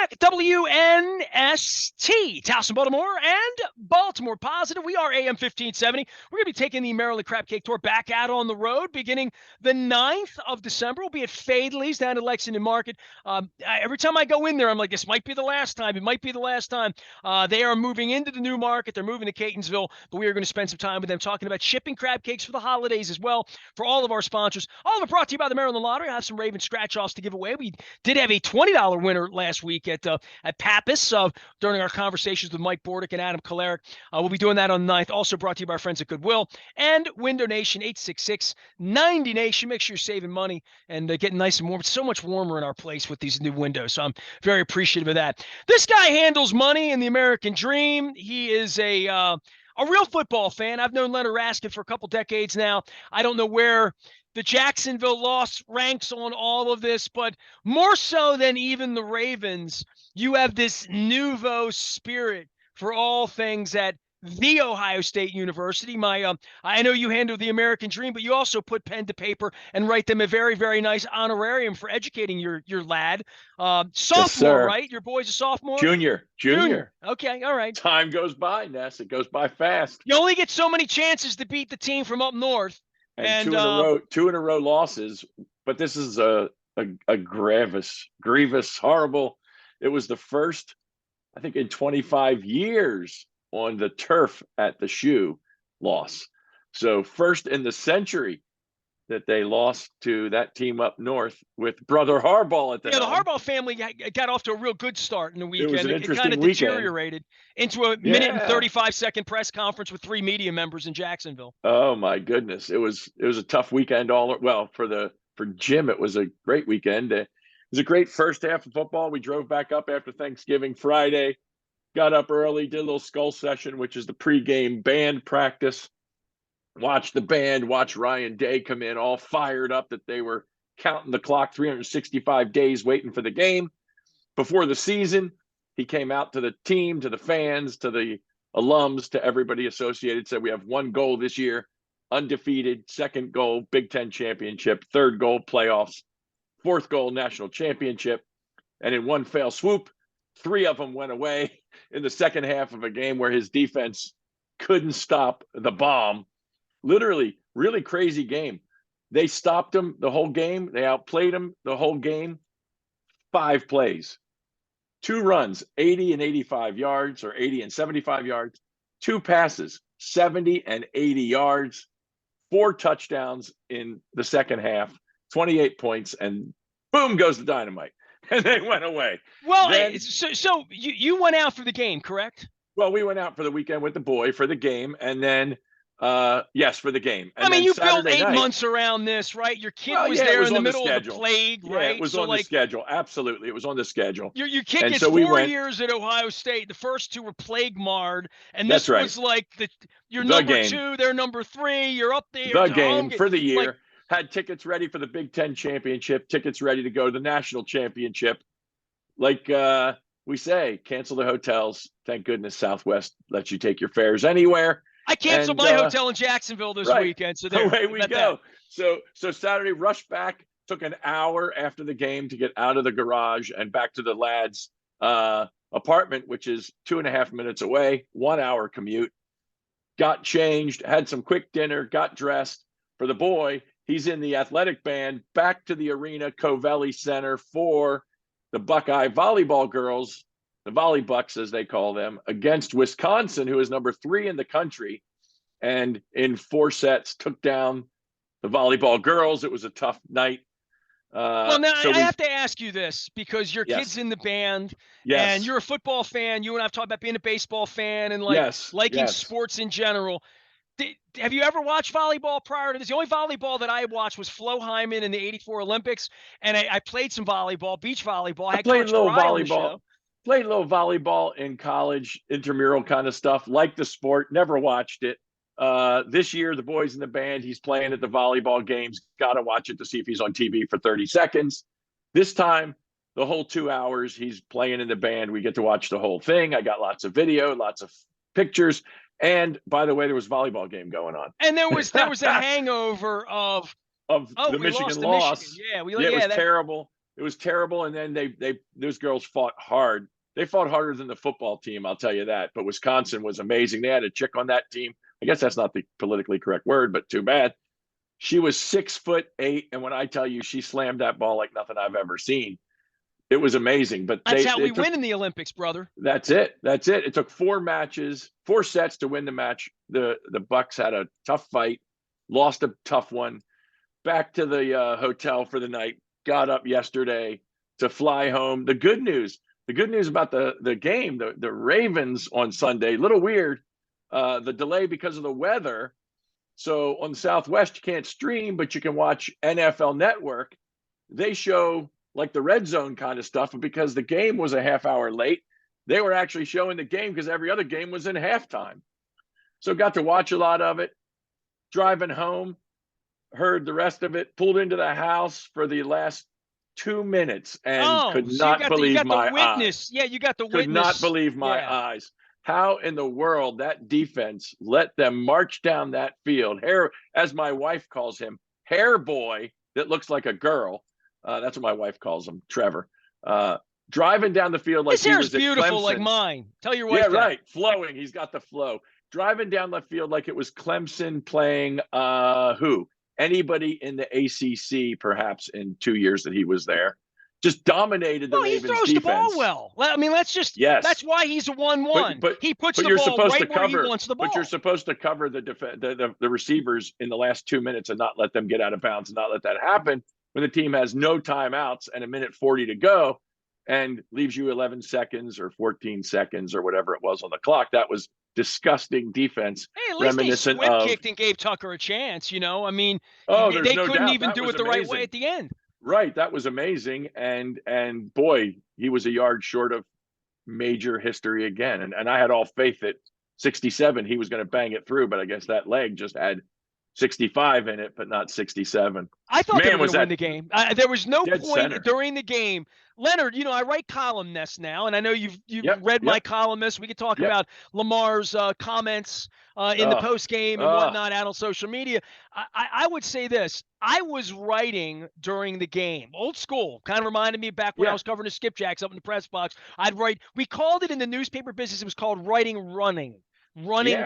back. WNST, Towson, Baltimore, and Baltimore Positive. We are AM 1570. We're going to be taking the Maryland Crab Cake Tour back out on the road beginning the 9th of December. We'll be at Fadley's down at Lexington Market. Every time I go in there, I'm like, this might be the last time. It might be the last time. They are moving into the new market. They're moving to Catonsville, but we are going to spend some time with them talking about shipping crab cakes for the holidays as well for all of our sponsors. All of it brought to you by the Maryland Lottery. I have some Raven scratch-offs to give away. We did have a $20 winner last week at Pappas during our conversations with Mike Bordick and Adam Koleric. We'll be doing that on the 9th. Also brought to you by our friends at Goodwill and Window Nation, 866-90-NATION. Make sure you're saving money and getting nice and warm. It's so much warmer in our place with these new windows, so I'm very appreciative of that. This guy handles money in the American dream. He is a real football fan. I've known Leonard Raskin for a couple decades now. I don't know where the Jacksonville loss ranks on all of this, but more so than even the Ravens, you have this nouveau spirit for all things at the Ohio State University. I know you handle the American dream, but you also put pen to paper and write them a very, very nice honorarium for educating your lad. Sophomore, yes, right? Your boy's a sophomore? Junior. Okay, all right. Time goes by, Ness. It goes by fast. You only get so many chances to beat the team from up north. And two in a row losses, but this is a grievous, horrible. It was the first, I think, in 25 years on the turf at the Shoe loss. So first in the century that they lost to that team up north with brother Harbaugh at the helm. The Harbaugh family got off to a real good start in the weekend. It was an interesting kind of deteriorated into a minute and 35-second press conference with 3 media members in Jacksonville. Oh my goodness. It was a tough weekend for Jim. It was a great weekend. It was a great first half of football. We drove back up after Thanksgiving Friday, got up early, did a little skull session, which is the pregame band practice. Watch the band, watch Ryan Day come in all fired up that they were counting the clock 365 days waiting for the game. Before the season, he came out to the team, to the fans, to the alums, to everybody associated, said we have one goal this year, undefeated, second goal, Big Ten championship, third goal, playoffs, fourth goal, national championship. And in one fell swoop, 3 of them went away in the second half of a game where his defense couldn't stop the bomb. Literally, really crazy game. They stopped him the whole game. They outplayed him the whole game. 5 plays, 2 runs, 80 and 85 yards or 80 and 75 yards, 2 passes, 70 and 80 yards, 4 touchdowns in the second half, 28 points, and boom goes the dynamite. And they went away. Well, so you went out for the game, correct? Well, we went out for the weekend with the boy for the game, and then yes, for the game. And I mean, you built Saturday 8 months around this, right? Your kid was there in the middle of the plague, right? Yeah, it was on the schedule. Absolutely, it was on the schedule. Your kid gets 4 years at Ohio State. The first 2 were plague marred, and this was like you're number 2, they're number 3. You're up there. The game for the year. Had tickets ready for the Big Ten championship. Tickets ready to go to the national championship. Like we say, cancel the hotels. Thank goodness Southwest lets you take your fares anywhere. I canceled my hotel in Jacksonville this weekend. So away we go. So Saturday, rushed back, took an hour after the game to get out of the garage and back to the lads' apartment, which is 2.5 minutes away, 1 hour commute. Got changed, had some quick dinner, got dressed. For the boy, he's in the athletic band, back to the arena, Covelli Center for the Buckeye volleyball girls, the Volley Bucks, as they call them, against Wisconsin, who is number 3 in the country. And in 4 sets, took down the volleyball girls. It was a tough night. Well, now I have to ask you this because your kid's in the band and you're a football fan. You and I've talked about being a baseball fan and liking sports in general. Have you ever watched volleyball prior to this? The only volleyball that I watched was Flo Hyman in the '84 Olympics, and I played some volleyball, beach volleyball. I played a little volleyball. Played a little volleyball in college, intramural kind of stuff. Liked the sport, never watched it. This year, the boy's in the band. He's playing at the volleyball games. Got to watch it to see if he's on TV for 30 seconds. This time, the whole 2 hours, he's playing in the band. We get to watch the whole thing. I got lots of video, lots of pictures. And by the way, there was a volleyball game going on. And there was a hangover of the Michigan loss. Michigan. Yeah, it was terrible. It was terrible. And then those girls fought hard. They fought harder than the football team, I'll tell you that. But Wisconsin was amazing. They had a chick on that team. I guess that's not the politically correct word, but too bad. She was 6'8", and when I tell you she slammed that ball like nothing I've ever seen, it was amazing. But That's how we win in the Olympics, brother. That's it. It took 4 sets to win the match. The Bucks had a tough fight, lost a tough one. Back to the hotel for the night. Got up yesterday to fly home. The good news about the game, the Ravens on Sunday, little weird. The delay because of the weather. So on the Southwest, you can't stream, but you can watch NFL Network. They show like the red zone kind of stuff. And because the game was a half hour late, they were actually showing the game because every other game was in halftime. So got to watch a lot of it. Driving home, heard the rest of it, pulled into the house for the last 2 minutes and could not believe my eyes. Yeah, you got the witness. Could not believe my eyes. How in the world that defense let them march down that field? As my wife calls him, hair boy that looks like a girl. That's what my wife calls him, Trevor. Driving down the field like his he hair's was at beautiful, Clemson. like mine. Tell your wife. Yeah, that. Right. Flowing. He's got the flow. Driving down left field like it was Clemson playing who? Anybody in the ACC, perhaps in 2 years that he was there. Just dominated the Ravens defense. He throws the ball well. I mean, that's why he's a 1-1. But he puts the ball right where he wants the ball. But you're supposed to cover the receivers in the last 2 minutes and not let them get out of bounds and not let that happen when the team has no timeouts and 1:40 to go and leaves you 11 seconds or 14 seconds or whatever it was on the clock. That was disgusting defense. Hey, at least they kicked and gave Tucker a chance, I mean, they couldn't even do it the right way at the end. Right. That was amazing. And boy, he was a yard short of major history again. And I had all faith that 67, he was going to bang it through, but I guess that leg just had 65 in it, but not 67. I thought they were going to win the game. There was no point during the game. Leonard, I write columnists now, and I know you've read my columnists. We could talk about Lamar's comments in the post game and whatnot out on social media. I would say this. I was writing during the game. Old school. Kind of reminded me back when I was covering the skipjacks up in the press box. I'd write. We called it in the newspaper business. It was called running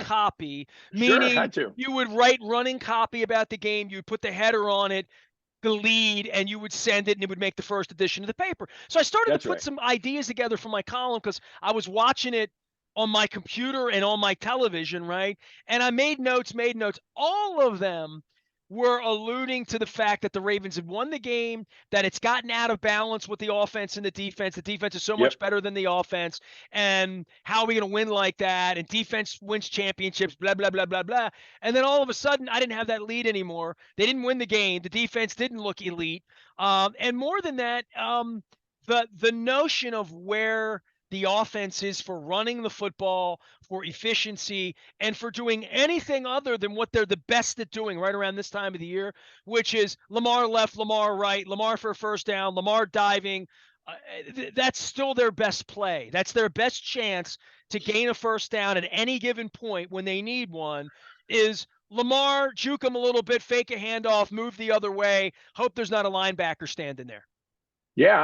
copy, meaning you would write running copy about the game. You would put the header on it, the lead, and you would send it, and it would make the first edition of the paper. So I started to put some ideas together for my column because I was watching it on my computer and on my television, right? And I made notes. All of them were alluding to the fact that the Ravens had won the game, that it's gotten out of balance with the offense and the defense. The defense is so much better than the offense. And how are we going to win like that? And defense wins championships, blah, blah, blah, blah, blah. And then all of a sudden, I didn't have that lead anymore. They didn't win the game. The defense didn't look elite. And more than that, the notion of where the offense is for running the football, for efficiency, and for doing anything other than what they're the best at doing right around this time of the year, which is Lamar left, Lamar right, Lamar for a first down, Lamar diving. That's still their best play. That's their best chance to gain a first down at any given point when they need one is Lamar, juke him a little bit, fake a handoff, move the other way, hope there's not a linebacker standing there. Yeah,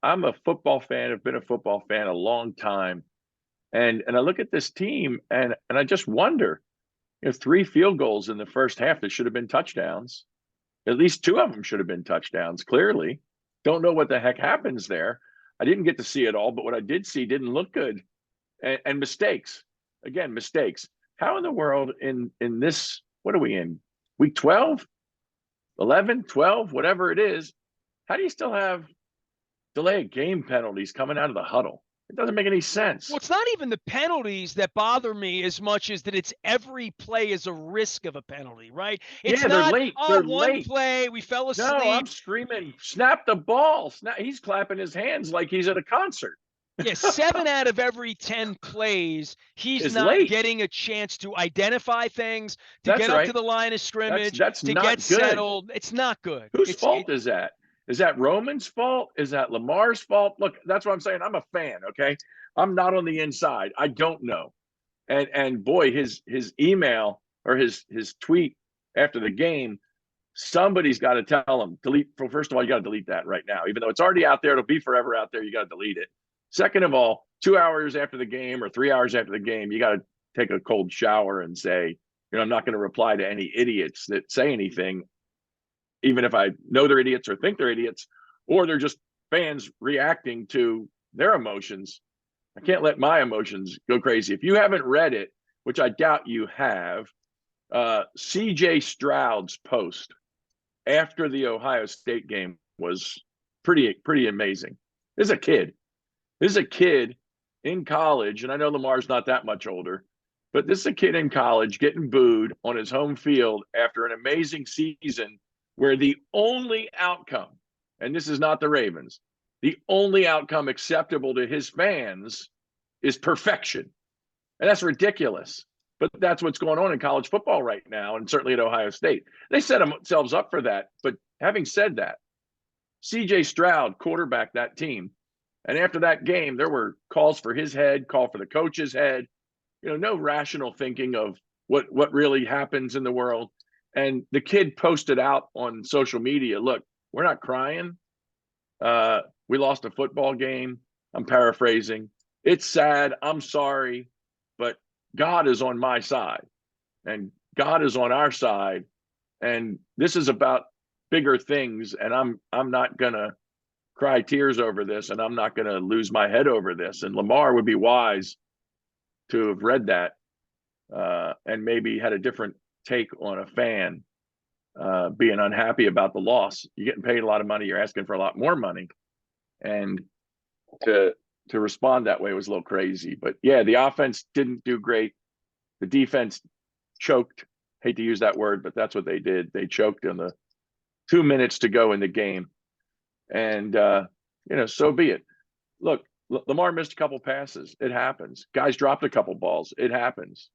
I'm a football fan. I've been a football fan a long time. And I look at this team and I just wonder, 3 field goals in the first half that should have been touchdowns. At least 2 of them should have been touchdowns, clearly. Don't know what the heck happens there. I didn't get to see it all, but what I did see didn't look good. And mistakes. Again, mistakes. How in the world in this, what are we in? Week 12? 11, 12, whatever it is. How do you still have delay of game penalties coming out of the huddle? It doesn't make any sense. Well, it's not even the penalties that bother me as much as that it's every play is a risk of a penalty, right? It's they're not, late. Oh, they're one late. play, we fell asleep. No, I'm screaming, snap the ball. He's clapping his hands like he's at a concert. Yeah, 7 out of every 10 plays, he's not late. Getting a chance to identify things, to get up to the line of scrimmage, to get settled. It's not good. Whose fault is that? Is that Roman's fault? Is that Lamar's fault? Look, that's what I'm saying. I'm a fan, okay? I'm not on the inside. I don't know. And boy, his email or his tweet after the game Somebody's got to tell them delete. First of all, you got to delete that right now, even though it's already out there. It'll be forever out there. You got to delete it. Second of all, 2 hours after the game or 3 hours after the game, you got to take a cold shower and say, I'm not going to reply to any idiots that say anything, even if I know they're idiots or think they're idiots, or they're just fans reacting to their emotions. I can't let my emotions go crazy. If you haven't read it, which I doubt you have, CJ Stroud's post after the Ohio State game was pretty amazing. This is a kid in college, and I know Lamar's not that much older, but this is a kid in college getting booed on his home field after an amazing season where the only outcome, and this is not the Ravens, the only outcome acceptable to his fans is perfection. And that's ridiculous. But that's what's going on in college football right now, and certainly at Ohio State. They set themselves up for that. But having said that, CJ Stroud quarterbacked that team. And after that game, there were calls for his head, call for the coach's head, no rational thinking of what really happens in the world. And the kid posted out on social media, look, we're not crying. We lost a football game. I'm paraphrasing. It's sad. I'm sorry, but God is on my side and God is on our side. And this is about bigger things. And I'm not going to cry tears over this, and I'm not going to lose my head over this. And Lamar would be wise to have read that and maybe had a different take on a fan being unhappy about the loss. You're getting paid a lot of money. You're asking for a lot more money. And to respond that way was a little crazy. But yeah, the offense didn't do great. The defense choked. Hate to use that word, but that's what they did. They choked in the 2 minutes to go in the game. And, so be it. Look, Lamar missed a couple passes. It happens. Guys dropped a couple balls. It happens.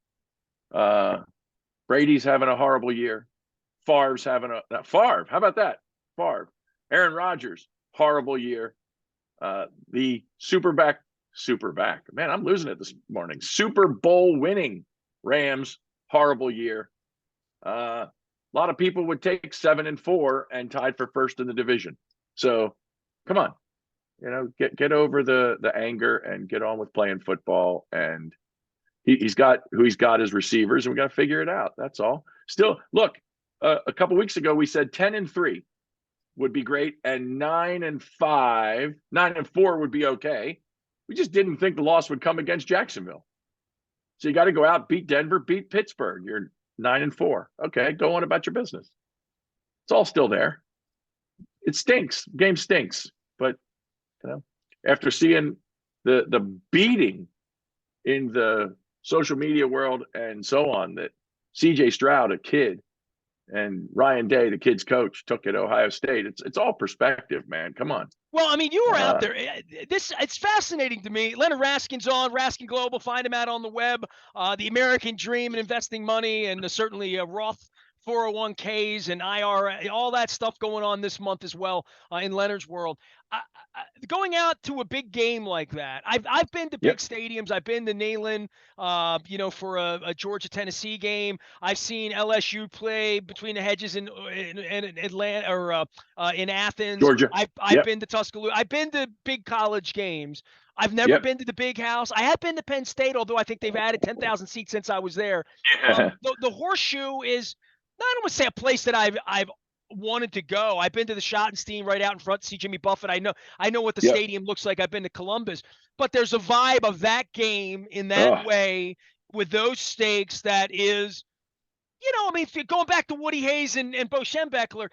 Brady's having a horrible year. Favre's having Favre. How about that? Favre. Aaron Rodgers, horrible year. The Super back. Man, I'm losing it this morning. Super Bowl winning Rams, horrible year. A lot of people would take 7-4 and tied for first in the division. So come on, get over the anger and get on with playing football. And he's got as receivers, and we got to figure it out. That's all. Still, look, a couple weeks ago, we said 10-3 would be great, and 9-4 would be okay. We just didn't think the loss would come against Jacksonville. So you got to go out, beat Denver, beat Pittsburgh. You're 9-4. Okay, go on about your business. It's all still there. It stinks. Game stinks. But after seeing the beating in the social media world and so on that CJ Stroud, a kid, and Ryan Day, the kid's coach, took at Ohio State, it's all perspective, man. Come on. Well, I mean, you were out there. It's fascinating to me. Leonard Raskin's on Raskin Global. Find him out on the web. The American Dream and investing money, and certainly Roth 401ks and IRA, all that stuff going on this month as well in Leonard's world. Going out to a big game like that, I've been to big stadiums. I've been to Neyland, for a Georgia Tennessee game. I've seen LSU play between the hedges in Atlanta or in Athens. Georgia. I've been to Tuscaloosa. I've been to big college games. I've never been to the big house. I have been to Penn State, although I think they've added 10,000 seats since I was there. The Horseshoe is, I don't want to say a place that I've wanted to go. I've been to the Schottenstein right out in front to see Jimmy Buffett. I know what the stadium looks like. I've been to Columbus, but there's a vibe of that game in that way with those stakes that is, if you're going back to Woody Hayes and Bo Schembechler,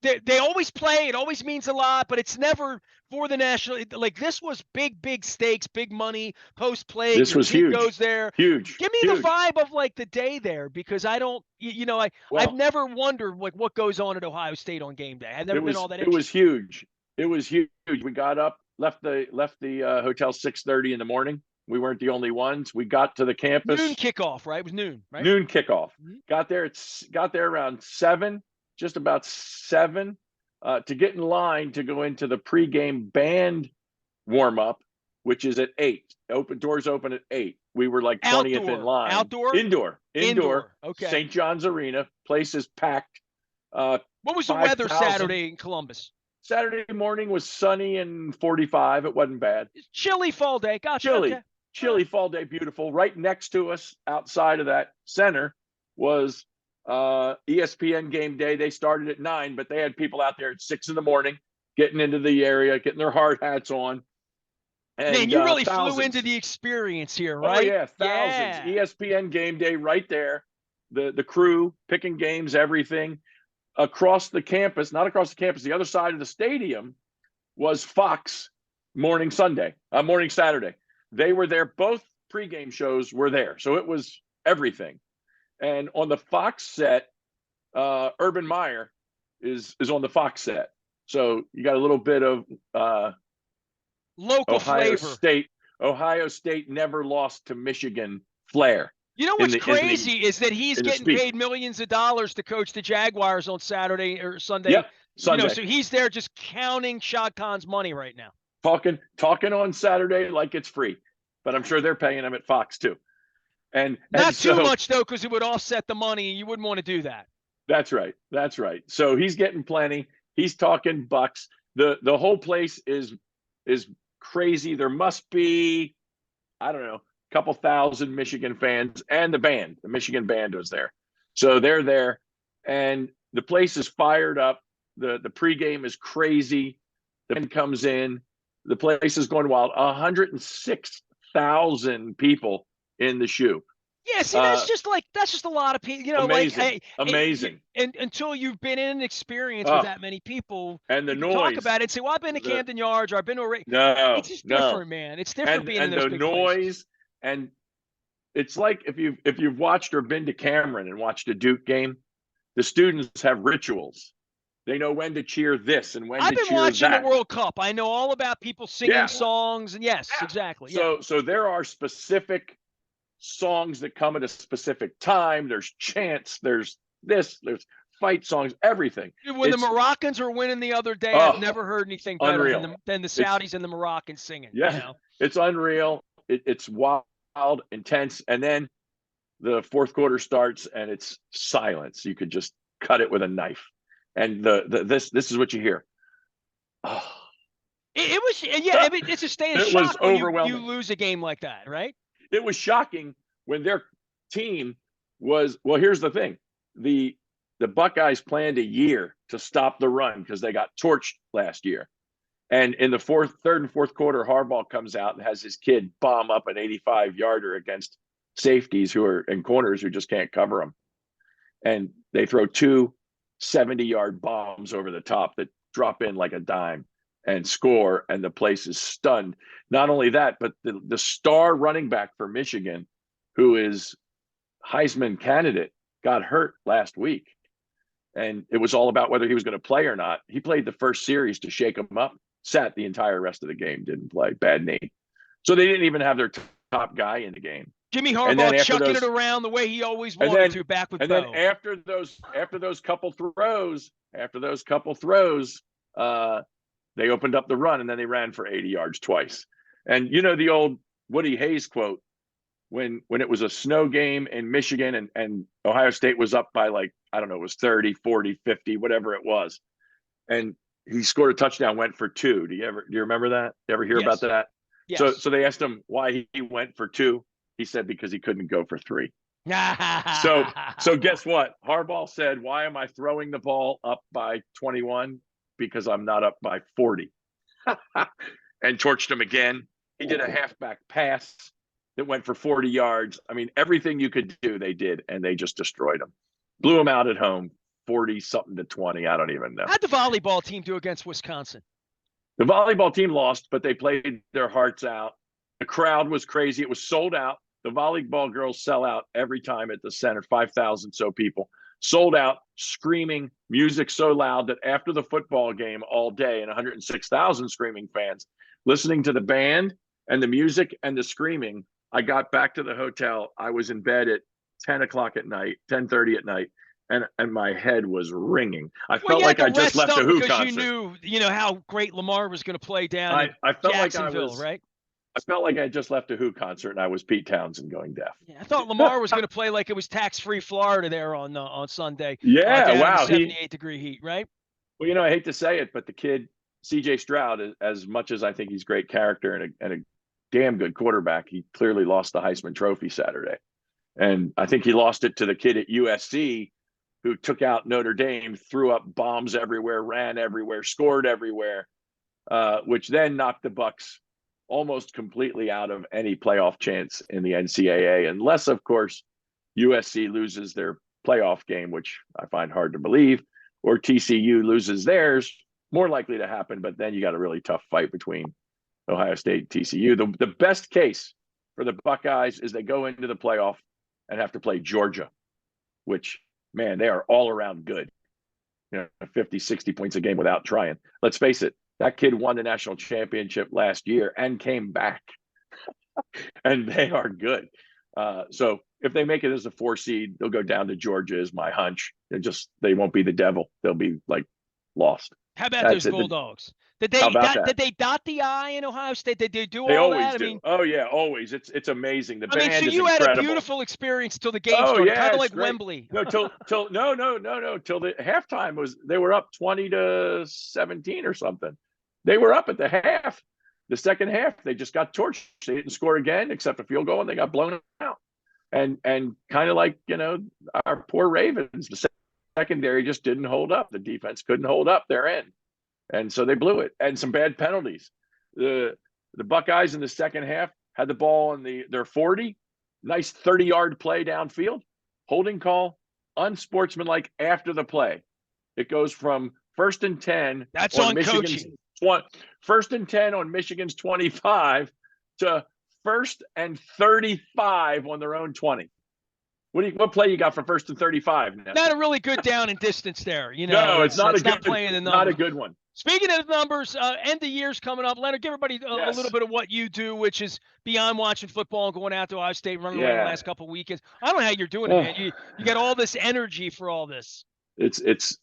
they always play. It always means a lot, but it's never for the national. Like this was big stakes, big money, post-play. This was huge. Goes there. Huge. Give me the vibe of like the day there, because I don't, I've never wondered like what goes on at Ohio State on game day. I've never been all that interested. It was huge. It was huge. We got up, left the hotel 6:30 in the morning. We weren't the only ones. We got to the campus. Noon kickoff, right? It was noon, right? Noon kickoff. Mm-hmm. Got there around 7, just about 7, to get in line to go into the pregame band warm up, which is at 8. Doors open at 8. We were like 20th in line. Outdoor? Indoor. Okay. St. John's Arena. Place is packed. What was the weather 5,000. Saturday in Columbus? Saturday morning was sunny and 45. It wasn't bad. Chilly fall day. Gotcha. Chilly, Okay. chilly fall day, beautiful. Right next to us, outside of that center, was ESPN game day. They started at 9, but they had people out there at 6 in the morning, getting into the area, getting their hard hats on. And Man, you really thousands. flew into the experience here, Oh right? yeah, thousands. Yeah. ESPN game day right there. The crew picking games, everything across the campus. Not across the campus. The other side of the stadium was Fox morning Saturday. They were there. Both pregame shows were there, so it was everything. And on the Fox set, Urban Meyer is on the Fox set. So you got a little bit of Local flavor. Ohio State never lost to Michigan flair. You know what's crazy is that he's getting paid millions of dollars to coach the Jaguars on Saturday or Sunday. Yep, Sunday. You know, so he's there just counting Shad Khan's money right now. Talking on Saturday like it's free, but I'm sure they're paying him at Fox too. And not too much though, because it would offset the money, and you wouldn't want to do that. That's right. So he's getting plenty. He's talking bucks. The whole place is crazy. There must be, I don't know, a couple thousand Michigan fans, and the Michigan band was there. So they're there, and the place is fired up. The pregame is crazy. The band comes in. The place is going wild. 106,000 people in the shoe. Yeah, see, that's just a lot of people. You know, amazing, amazing. And until you've been in an experience with that many people, and the noise, talk about it and say, "Well, I've been to Camden Yards, or I've been to." No, it's just different, man. It's different being in those big places. And the noise, and it's like if you've watched or been to Cameron and watched a Duke game, the students have rituals. They know when to cheer this and when to cheer that. I've been watching the World Cup. I know all about people singing songs, and exactly. So there are specific songs that come at a specific time. There's chants. There's fight songs. Everything. When the Moroccans were winning the other day, I've never heard anything better than the Saudis and the Moroccans singing. Yeah, you know? It's unreal. It's wild, intense, and then the fourth quarter starts and it's silence. You could just cut it with a knife. And this is what you hear. Oh. It was, I mean, it's a state of shock. It was overwhelming. You lose a game like that, right? It was shocking when their team was. Well, here's the thing: the Buckeyes planned a year to stop the run because they got torched last year. And in the third and fourth quarter, Harbaugh comes out and has his kid bomb up an 85-yarder against safeties who are in corners who just can't cover them, and they throw 2 70-yard bombs over the top that drop in like a dime and score, and the place is stunned. Not only that, but the star running back for Michigan, who is Heisman candidate, got hurt last week, and it was all about whether he was going to play or not. He played the first series to shake him up, sat the entire rest of the game, didn't play, bad knee. So they didn't even have their top guy in the game. Jimmy Harbaugh chucking it around the way he always wanted to, back with Bo. And then after those couple throws, they opened up the run, and then they ran for 80 yards twice. And you know the old Woody Hayes quote, when it was a snow game in Michigan and Ohio State was up by like, I don't know, it was 30, 40, 50, whatever it was. And he scored a touchdown, went for 2. Do you remember that? You ever hear about that? Yes. So they asked him why he went for 2. He said because he couldn't go for 3. So guess what? Harbaugh said, why am I throwing the ball up by 21? Because I'm not up by 40. And torched him again. He did a halfback pass that went for 40 yards. I mean, everything you could do, they did, and they just destroyed him. Blew him out at home, 40-something to 20. I don't even know. How'd the volleyball team do against Wisconsin? The volleyball team lost, but they played their hearts out. The crowd was crazy. It was sold out. The volleyball girls sell out every time at the center, 5,000 so people. Sold out, screaming, music so loud that after the football game all day, and 106,000 screaming fans, listening to the band and the music and the screaming, I got back to the hotel. I was in bed at 10 o'clock at night, 10:30 at night, and my head was ringing. I felt like I just left a Who concert. You knew how great Lamar was going to play down I felt Jacksonville, like right? I felt like I just left a Who concert and I was Pete Townsend going deaf. Yeah, I thought Lamar was going to play like it was tax-free Florida there on Sunday, Yeah, down in the wow. 78-degree heat, right? Well, I hate to say it, but the kid, CJ Stroud, as much as I think he's great character and a damn good quarterback, he clearly lost the Heisman Trophy Saturday. And I think he lost it to the kid at USC who took out Notre Dame, threw up bombs everywhere, ran everywhere, scored everywhere, which then knocked the Bucks almost completely out of any playoff chance in the NCAA, unless, of course, USC loses their playoff game, which I find hard to believe, or TCU loses theirs, more likely to happen. But then you got a really tough fight between Ohio State and TCU. The best case for the Buckeyes is they go into the playoff and have to play Georgia, which, man, they are all around good. 50, 60 points a game without trying. Let's face it, that kid won the national championship last year and came back. And they are good. So if they make it as a 4 seed, they'll go down to Georgia, is my hunch. They won't be the devil. They'll be like lost. How about those Bulldogs? Did they dot the I in Ohio State? Did they do they all always that? do. I mean, oh yeah, always. It's amazing. The band so is you incredible. had a beautiful experience till the game Oh started, yeah, kind of like great. Wembley. No, till the halftime they were up 20-17 or something. They were up at the half. The second half, they just got torched. They didn't score again, except a field goal, and they got blown out. And kind of like, our poor Ravens, the secondary just didn't hold up. The defense couldn't hold up their end. And so they blew it. And some bad penalties. The Buckeyes in the second half had the ball on their 40. Nice 30-yard play downfield. Holding call, unsportsmanlike after the play. It goes from 1st and 10. That's on Michigan's coaching. 1st and 10 on Michigan's 25 to 1st and 35 on their own 20. What play you got for 1st and 35? Nestor? Not a really good down and distance there. No, it's not playing the numbers. Not a good one. Speaking of numbers, end of year's coming up. Leonard, give everybody a little bit of what you do, which is beyond watching football and going out to Ohio State, running around the last couple of weekends. I don't know how you're doing it, man. You got all this energy for all this. It's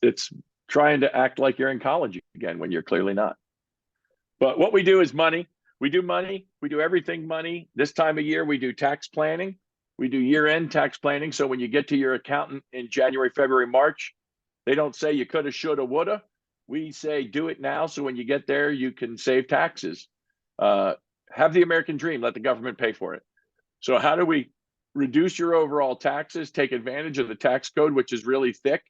trying to act like you're in college again when you're clearly not. But what we do is money. We do money. We do everything money. This time of year, we do tax planning. We do year-end tax planning. So when you get to your accountant in January, February, March, they don't say you coulda, shoulda, woulda. We say do it now. So when you get there, you can save taxes. Have the American dream. Let the government pay for it. So how do we reduce your overall taxes, take advantage of the tax code, which is really thick?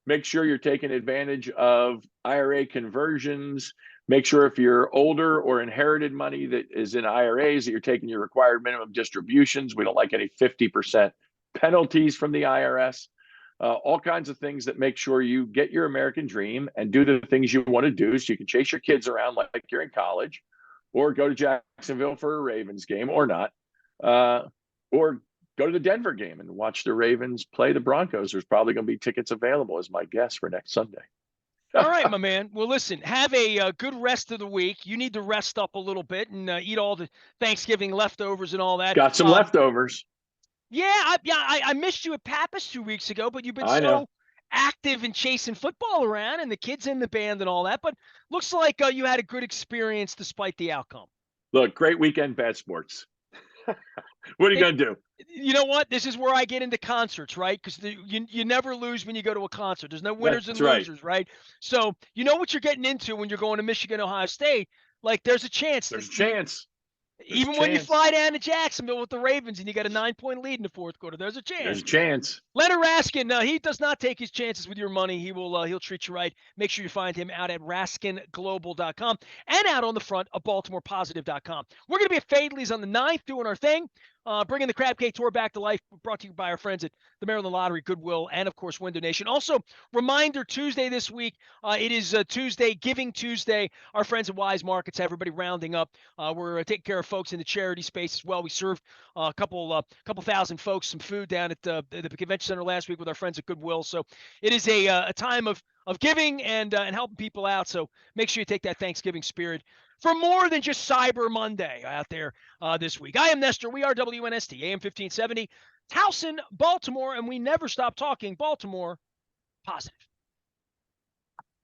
Make sure you're taking advantage of IRA conversions. Make sure if you're older or inherited money that is in IRAs that you're taking your required minimum distributions. We don't like any 50% penalties from the IRS. All kinds of things that make sure you get your American dream and do the things you want to do so you can chase your kids around like you're in college, or go to Jacksonville for a Ravens game or not, or go to the Denver game and watch the Ravens play the Broncos. There's probably going to be tickets available, as my guess, for next Sunday. All right, my man. Well, listen, have a good rest of the week. You need to rest up a little bit and eat all the Thanksgiving leftovers and all that. Got some leftovers. Yeah, I missed you at Pappas 2 weeks ago, but you've been so active in chasing football around and the kids in the band and all that. But looks like you had a good experience despite the outcome. Look, great weekend, bad sports. What are you going to do? You know what? This is where I get into concerts, right? Because you never lose when you go to a concert. There's no winners and losers, right? So you know what you're getting into when you're going to Michigan, Ohio State. Like, there's a chance. There's a chance. Even when you fly down to Jacksonville with the Ravens and you got a 9-point lead in the fourth quarter, there's a chance. There's a chance. Leonard Raskin, he does not take his chances with your money. He'll treat you right. Make sure you find him out at RaskinGlobal.com and out on the front of BaltimorePositive.com. We're going to be at Fadley's on the 9th doing our thing. Bringing the Crab Cake Tour back to life, brought to you by our friends at the Maryland Lottery, Goodwill, and, of course, Window Nation. Also, reminder, Tuesday this week, it is Tuesday, Giving Tuesday. Our friends at Wise Markets, everybody rounding up. We're taking care of folks in the charity space as well. We served a couple thousand folks some food down at the convention center last week with our friends at Goodwill. So it is a time of giving and helping people out. So make sure you take that Thanksgiving spirit for more than just Cyber Monday out there this week. I am Nestor. We are WNST, AM 1570, Towson, Baltimore, and we never stop talking Baltimore positive.